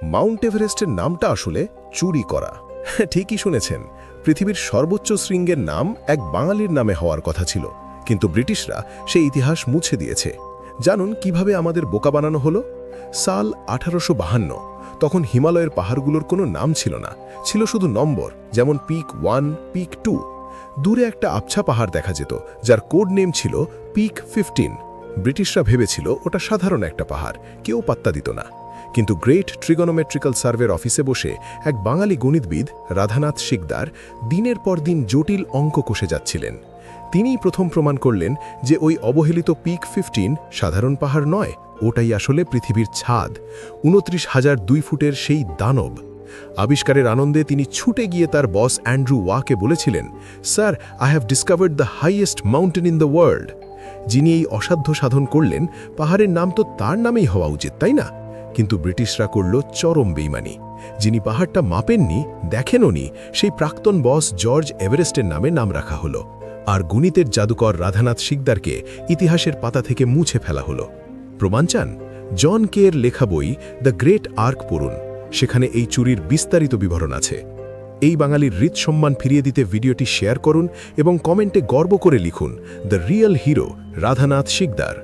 Mount এভারেস্টের নামটা আসলে চুরি করা। ঠিকই শুনেছেন, পৃথিবীর সর্বোচ্চ শৃঙ্গের নাম এক বাঙালির নামে হওয়ার কথা ছিল, কিন্তু ব্রিটিশরা সেই ইতিহাস মুছে দিয়েছে। জানুন কিভাবে আমাদের বোকা বানানো হলো। সাল 1852। তখন হিমালয়ের পাহাড়গুলোর কোনো নাম ছিল না, ছিল শুধু নম্বর, যেমন পিক 1, পিক 2। দূরে একটা আবছা পাহাড় দেখা যেত, যার কোড নেম ছিল পিক 15। ব্রিটিশরা ভেবেছিল ওটা সাধারণ একটা পাহাড়, কেউ পাত্তা দিত না। কিন্তু গ্রেট ট্রিগোনোমেট্রিক্যাল সার্ভের অফিসে বসে এক বাঙালি গণিতবিদ রাধানাথ শিকদার দিনের পর দিন জটিল অঙ্ক কষে যাচ্ছিলেন। তিনিই প্রথম প্রমাণ করলেন যে ওই অবহেলিত পিক 15 সাধারণ পাহাড় নয়, ওটাই আসলে পৃথিবীর ছাদ, 29,002 ফুটের সেই দানব। আবিষ্কারের আনন্দে তিনি ছুটে গিয়ে তার বস অ্যান্ড্রু ওয়াকে বলেছিলেন, sir, I have discovered the highest mountain in the world. যিনি এই অসাধ্য সাধন করলেন, পাহাড়ের নাম তো তার নামেই হওয়া উচিত, তাই না? কিন্তু ব্রিটিশরা করল চরম বেইমানি। যিনি পাহাড়টা মাপেননি, দেখেনওনি, সেই প্রাক্তন বস জর্জ এভারেস্টের নামে নাম রাখা হলো। আর গণিতের জাদুকর রাধানাথ শিকদারকে ইতিহাসের পাতা থেকে মুছে ফেলা হলো। প্রমাণ চান? জন কের লেখা বই দ্য গ্রেট আর্ক পড়ুন, সেখানে এই চুরির বিস্তারিত বিবরণ আছে। এই বাঙালির হৃৎসম্মান ফিরিয়ে দিতে ভিডিওটি শেয়ার করুন এবং কমেন্টে গর্ব করে লিখুন, the real hero Radhanath Sikdar.